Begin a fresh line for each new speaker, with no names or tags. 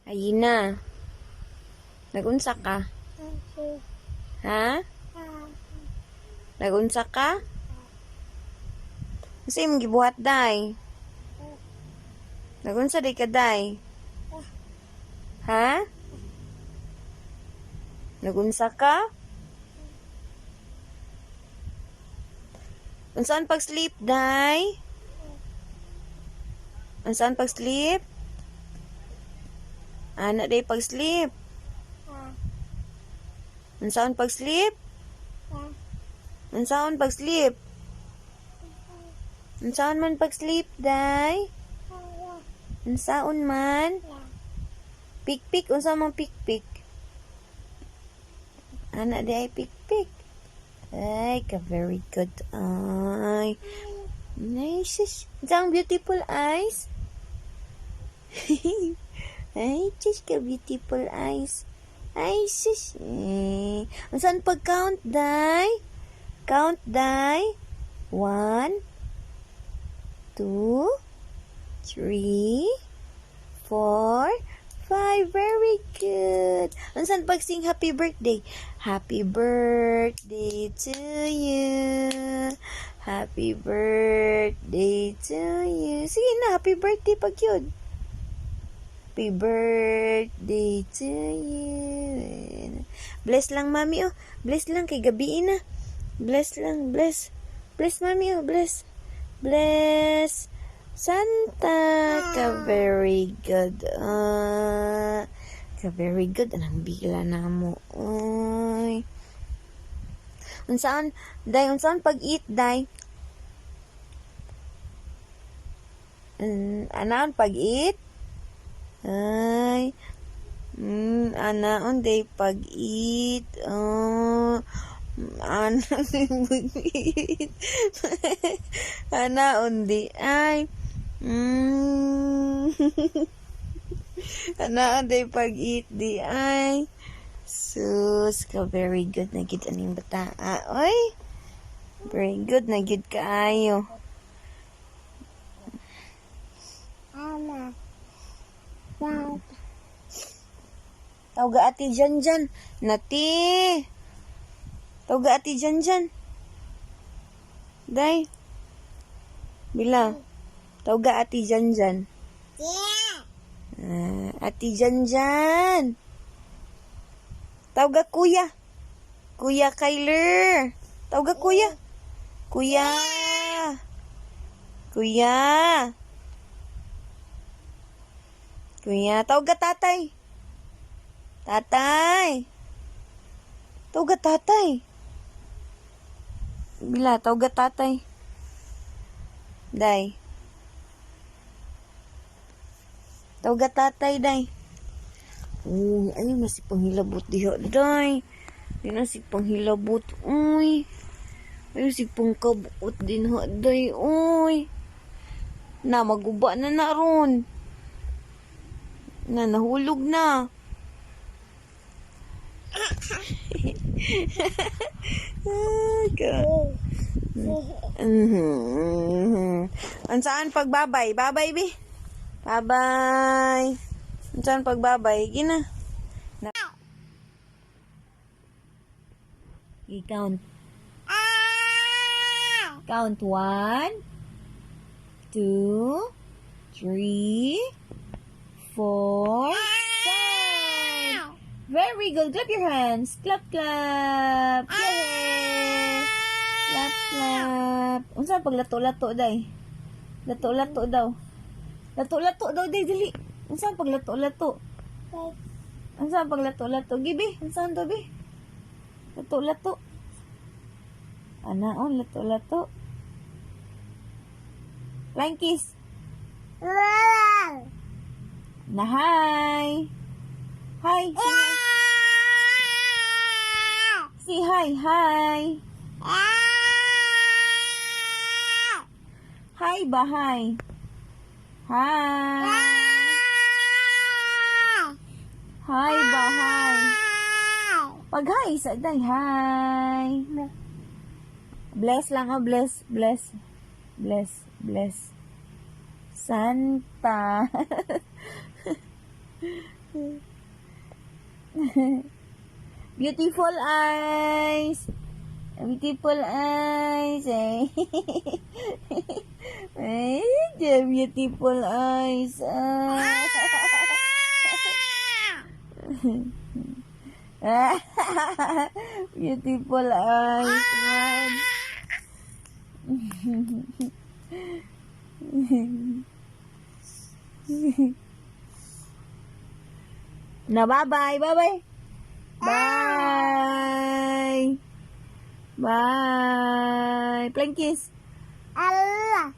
Ayun na. Nagunsa ka? Ha? Nagunsa ka? Kasi imong gibuhat day. Nagunsa day ka day. Ha? Nagunsa ka? Unsaan pag-sleep day? Unsaan pag-sleep? Ana day pag-sleep. Unsaon pag-sleep? Unsaon pag-sleep? Unsaon man pag-sleep day? Unsaon man? Pik-pik, unsaon man pik-pik? Ana day pik-pik. Ay, ka very good. Ay. Nice. Unsaon beautiful eyes? Ay, sis ka beautiful eyes. Ay, sis. Unsan pag-count, day? Count, day? 1, 2, 3, 4, 5. Very good. Unsan pag-sing happy birthday? Happy birthday to you. Happy birthday to you. Sige na, happy birthday pag yun. Happy birthday to you. Bless lang, mami, oh. Bless lang, kay gabiin na. Bless lang, bless. Bless, mami, oh. Bless. Bless. Santa. Ka very good. Ka very good. Anong bigla na mo. Uy. Unsaan, day, unsaan pag-eat, day? Anaan pag-eat? Ay, anaon day pag-eat. Anaon pag-eat. Anaon di ay. Anaon day pag-eat di ay. Sus, ka very good na gid aning bata. Oy. Very good na gid kaayo. Tawga ati Janjan. Nati. Tawga ati Janjan. Day. Bila. Tawga ati Janjan. Ati Janjan. Tawga kuya. Kuya Kyler. Tawga kuya. Kuya. Kuya. Kuya. Tawga tatay. Tatay. Tawga tatay. Bila, tawga tatay. Day. Tawga tatay, day. Uy, ayaw na si panghilabot diha, day. Ayaw na si panghilabot. Uy. Ayaw si pangkabot din ha, day. Uy. Na, maguba na na ron. Na, nahulog na. Ansaan pagbabay? Babay, bi? Babay. Ansaan pagbabay? Gina. I-count. Count 1, 2, 3, 4, 5. Very good. Clap your hands. Clap, clap. Yay! Clap, clap. Unsa pag lato-lato, day? Lato-lato daw. Lato-lato daw, day, dili. Unsa pag lato-lato? Unsa pag lato-lato? Gibi, unsa daw, bi? Lato-lato. Anaon, lato-lato. Flying kiss. Na hi. Hi. Say hi. Hi. Hi ba, hi. Hi. Hi ba, hi. Pag hi, sa day, hi. Bless lang, oh, bless, bless. Bless, bless. Santa. Beautiful eyes. Beautiful eyes. Eh. Ay, the beautiful eyes. Beautiful eyes. Na bye-bye. Bye-bye. Bye. Bye. Plankies.
Allah.